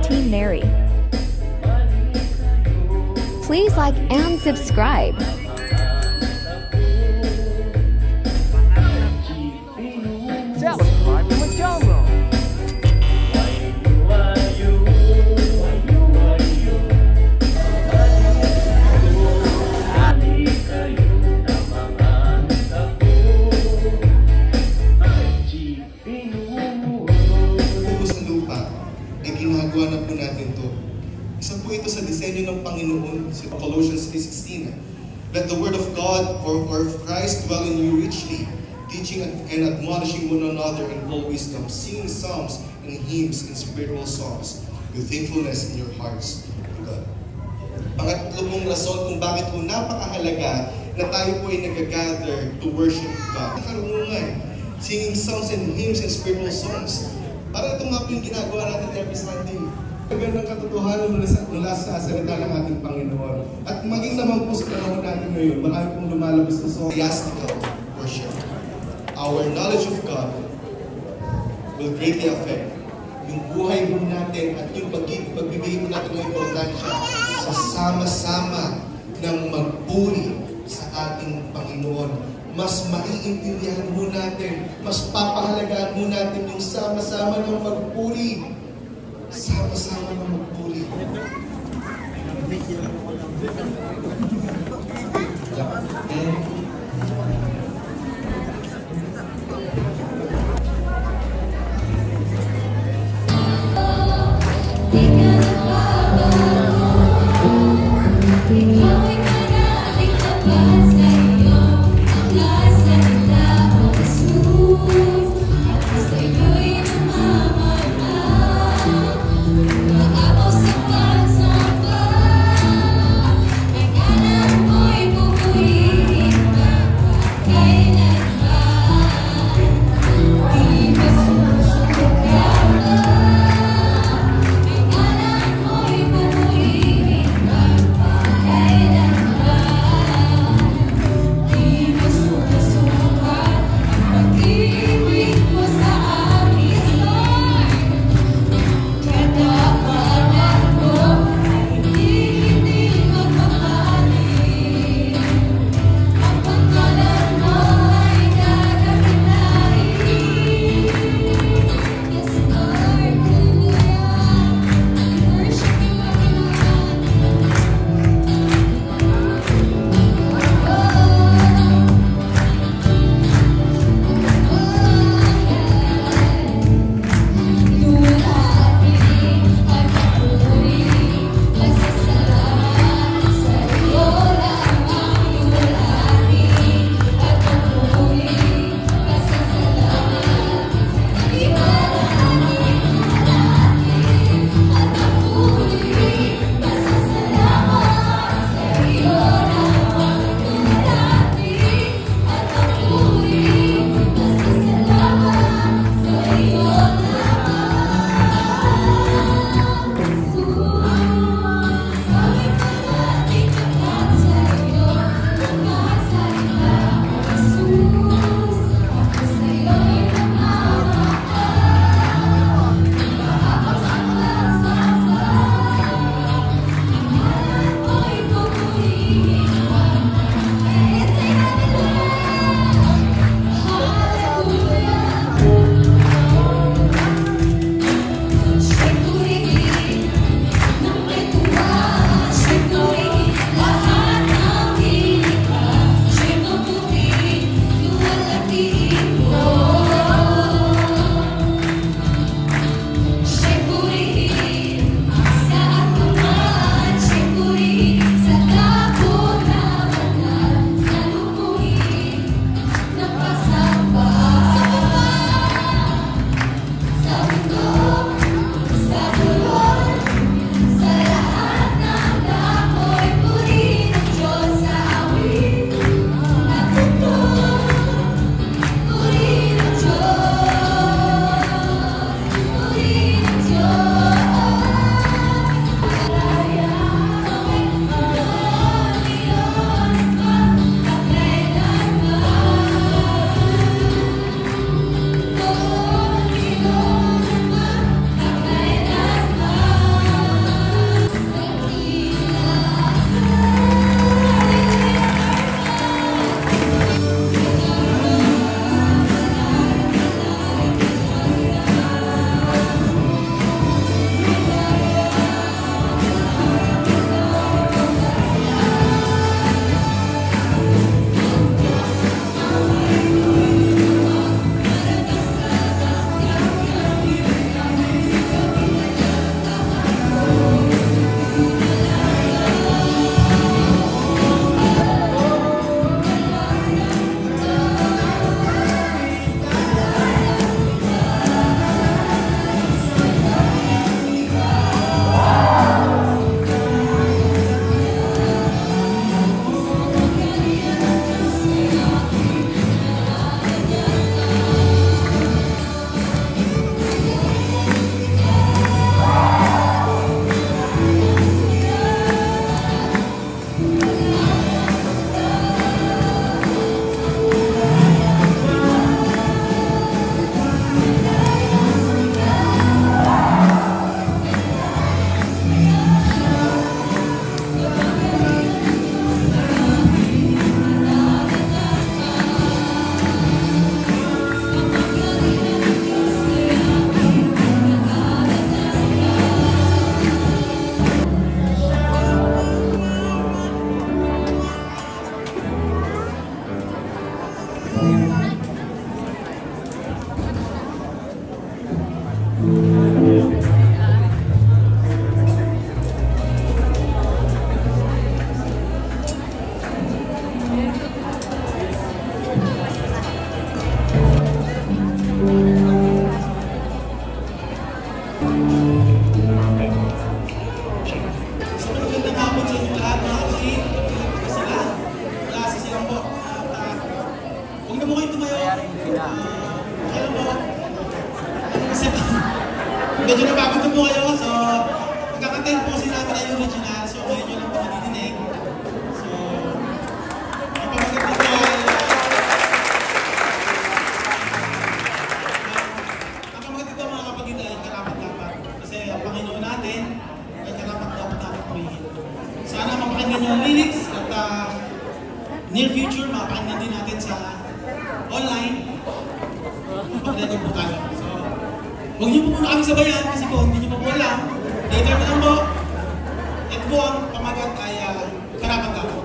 Team Mary. Please like and subscribe. Subscribe to my channel. Ginagawa na po natin to. Isa po ito sa disenyo ng Panginoon, si Colossians 3:16. Let the word of God or of Christ dwell in you richly, teaching and admonishing one another in all wisdom, singing psalms and hymns and spiritual songs with thankfulness in your hearts to God. Pangatlo pong rason kung bakit po napakahalaga na tayo po ay nag-gather to worship God. Karunungan, singing psalms and hymns and spiritual songs. Para ito nga po yung ginagawa natin every Sunday. Magandang katotohanan mula sa salita ng ating Panginoon. At maging naman po sa panahon natin ngayon, marami pong lumalabas na theastical worship. Our knowledge of God will greatly affect yung buhay po natin at yung pagbibigay po natin ng importansya sa sama-sama ng magpuri sa ating Panginoon. Mas maiintindihan mo natin, mas papahalagaan mo natin yung sama-sama ng magpuri. Sama-sama ng magpuri. medyo napagod na po kayo. So, magkakatayin po kasi namin ang original. So, ngayon nyo lang po nadidinig. So, ang pamagat nito ay... ang pamagat nito mga kapatid ay karapat-dapat. Kasi ang Panginoon natin ay karapat-dapat natin purihin. Sana mapakinggan nyo ang lyrics at near future, mapakinggan din natin sa online. Mapakinggan po tayo. So, huwag niyo po muna kami sabayan kasi po hindi niyo pa po alam. Later na lang po. Ito po ang pamagat ay karapat-dapat.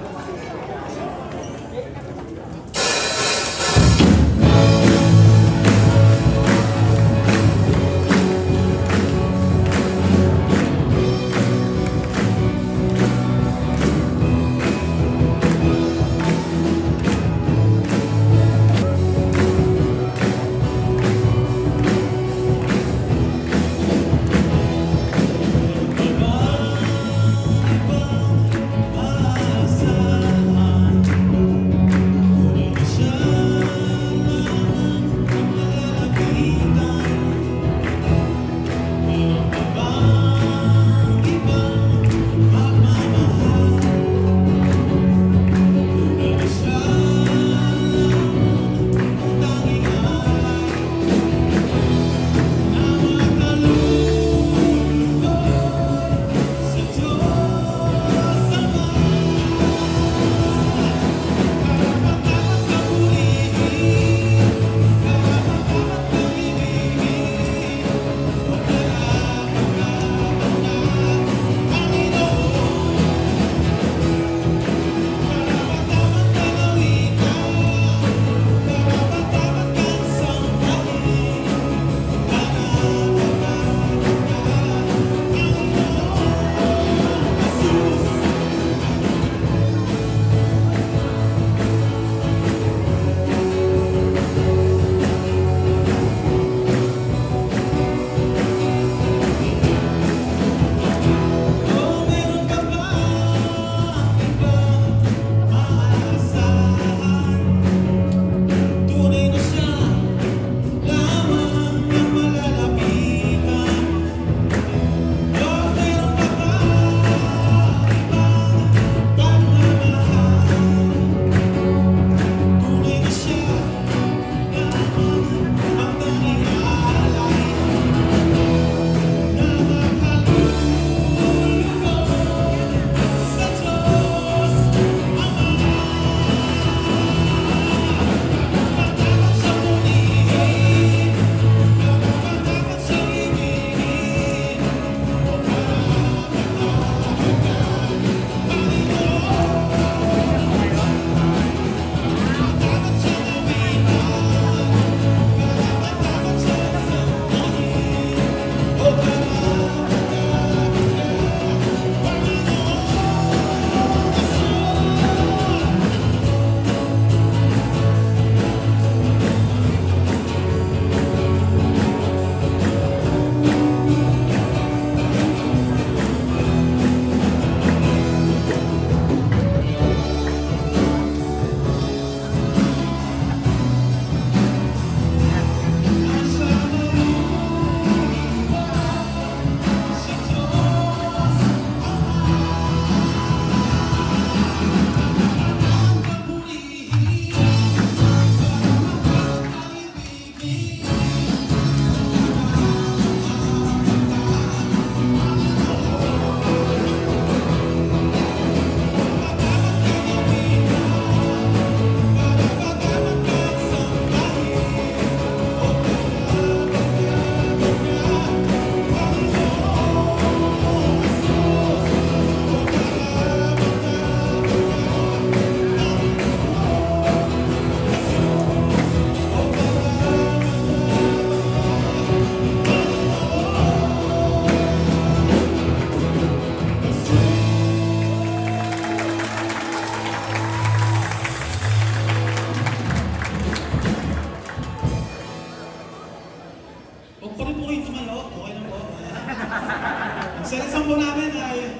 Ang po namin ay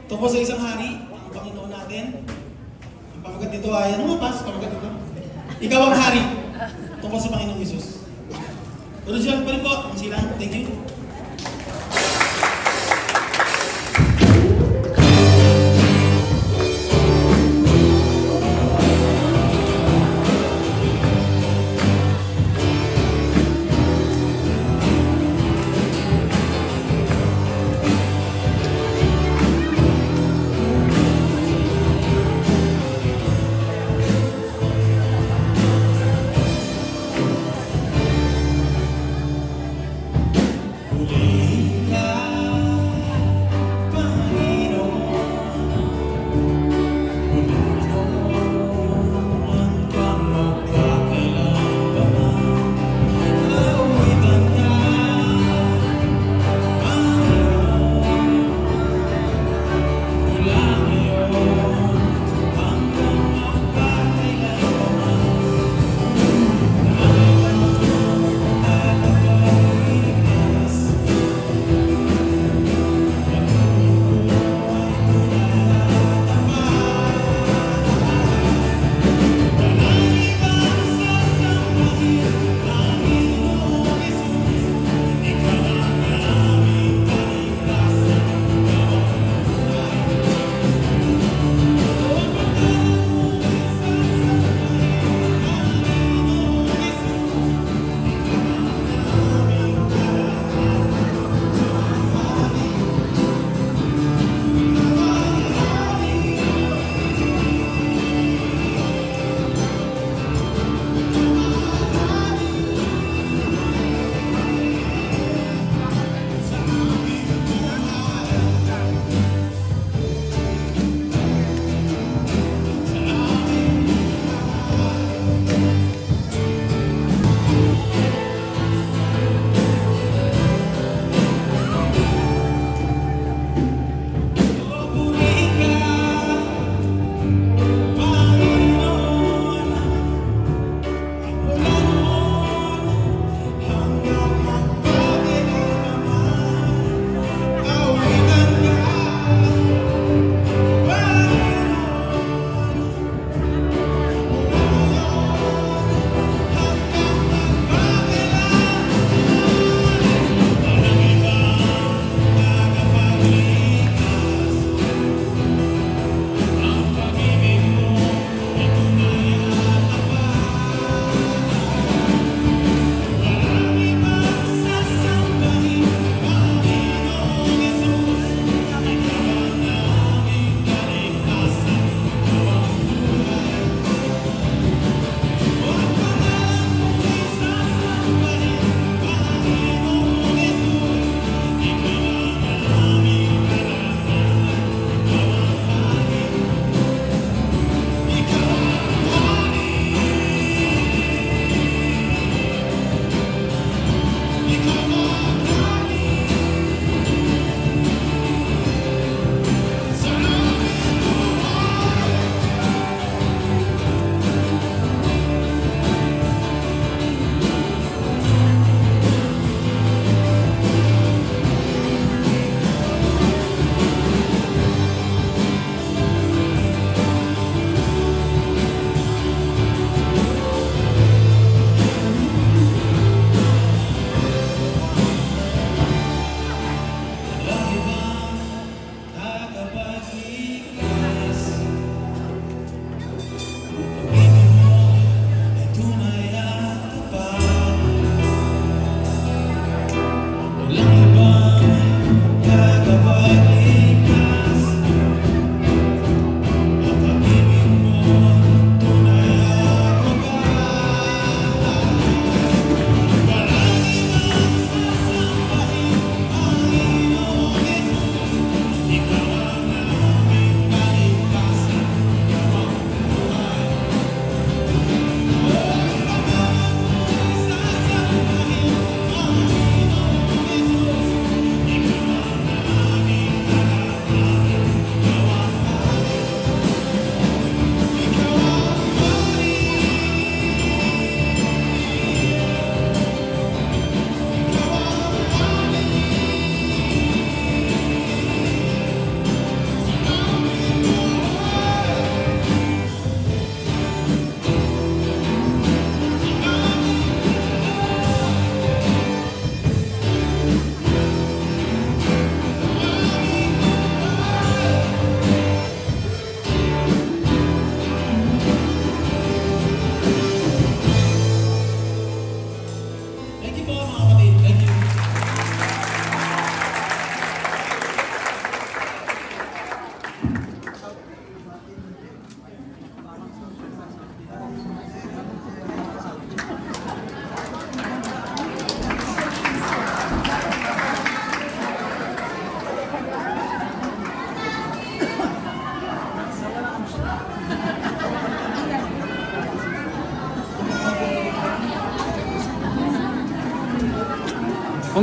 tungkol sa isang hari, ang Panginoon natin. Ang pamagat dito ay, ano nga pas? Pamagat dito? Ikaw ang hari tungkol sa Panginoong Isus. Original pa rin po, ang silang. Thank you.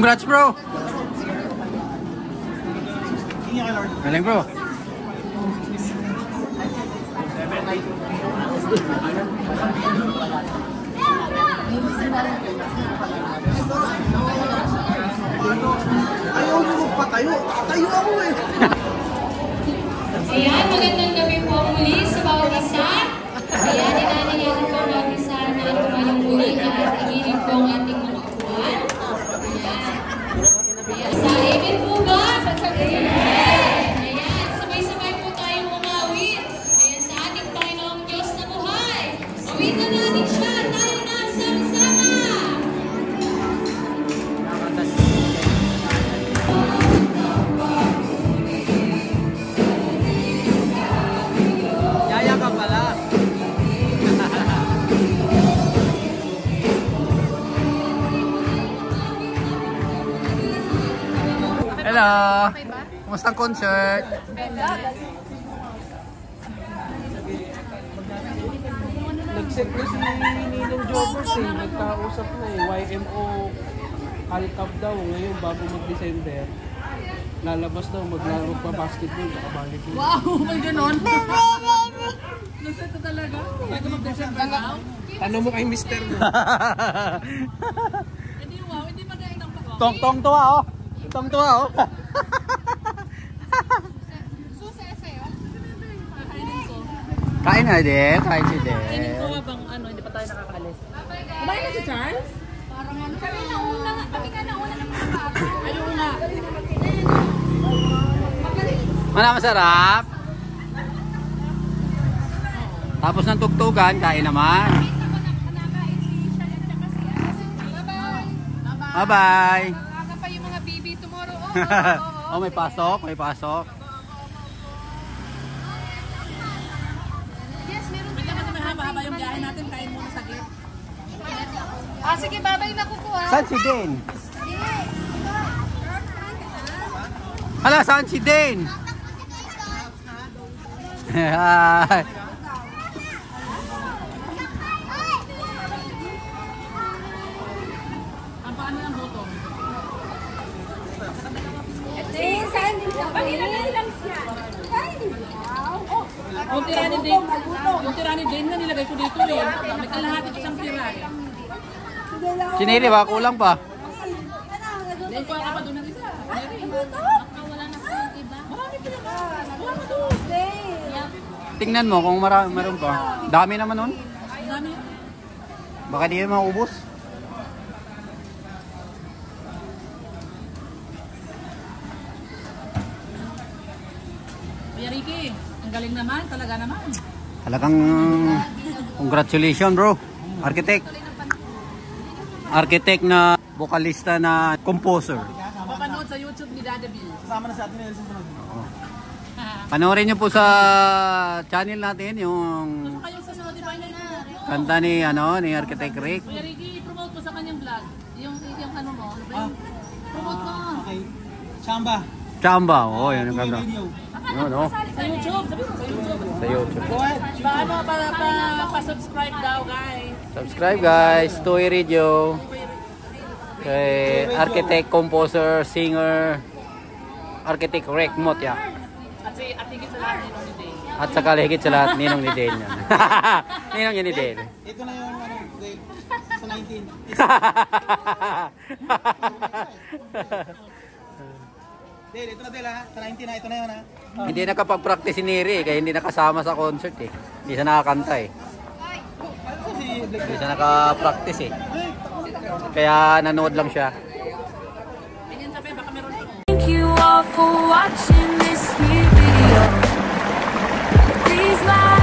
Congrats bro! Tingin ka, Lord. Galing bro. Ayaw nyo magpatayo. Tayo ako eh. Ayan, magandang gabi po muli sa bawat isa. Ayan, inanayaan po ang bawat isa na tumayong muli at igilid po ang ating mga upuan. Ayan. Ayan, sa amen po ba? Ayan, sabay-sabay po tayong umawit. Ayan, sa ating Panginoong Diyos na buhay. Awitan natin siya, tayo na sama-sama. Yaya ka pala. Hello. Kumusta ang concert? Nag-set na si Ninong Jokers eh. Nagkausap na eh. YMO Halcap daw. Ngayon bago mag-December. Lalabas daw. Maglaro pa basketball. Nakabalik mo. Wow, may ganon. Naset na talaga. Bago mag-December now. Tanong mo kay Mr. mo. Hindi wow, hindi magaling ng pag-okay. Tong tuwa oh. Tong tuwa oh. Susi sa'yo. Kakainin ko. Kain na din. Kain si din. Kainin ko habang ano, hindi pa tayo nakakalis. Kumain na si Charles? Parang ano. Kami nga nauna ng mga bata. Ayun nga. Mana masarap. Tapos ng tugtugan, kain naman. Bye-bye. Maaga pa yung mga baby tomorrow. Oh, may pasok, may pasok. Yes, meron din naman mahaba-haba yung biyahe natin. Kain muna sa gate. Sige, babay na ko po ha. Saan si Den? Hala, saan si Den? Hi. Ang paano ng boto? Yung tira ni Dane na nilagay ko dito eh. May kalahati ko siyang tira eh. Sinili ba? Kulang pa. Dahil ko pa doon ng isa. Wala na sa iba. Marami pa naman. Wala pa doon. Tingnan mo kung meron pa. Dami naman nun. Ang dami. Baka di yun maubos. Kuya Ricky, ang galing naman. Talaga naman. Talagang congratulations bro. Architect. Architect na vokalista na composer. Mapapanood sa YouTube ni Dada Bill. Kasama na sa atin na susunod. Panoorin nyo po sa channel natin yung Kayo sa Spotify na yun. kanta ni ni Architect Rick. Kuya Ricky, promote mo sa kanyang vlog. Yung ano mo. Ano ba yun? Promote mo. Okay. Chamba. Chamba. Oh, yan ang kanta. Radio. Yun, oh. Sa YouTube. Sabi mo sa YouTube. Sa YouTube. Go ahead. Paano pa-subscribe daw guys. Subscribe guys. Toy Radio. Kay Architect, Composer, Singer, Architect Rick Motya. At higit sa lahat ninong ni Dane. At saka higit sa lahat, ninong ni Dane yan. Ninong yan ni Dane. Ito na yung Dale, sa 19. Dale, ito na Dale ha. Sa 19 na, ito na yun ha. Hindi nakapag-practice si Neri kaya hindi nakasama sa concert eh. Hindi siya nakakanta eh. Ano si Black? Hindi siya nakapractice eh. Kaya nanood lang siya. Ganyan sabi, baka meron pa. Thank you all for watching this video. Please like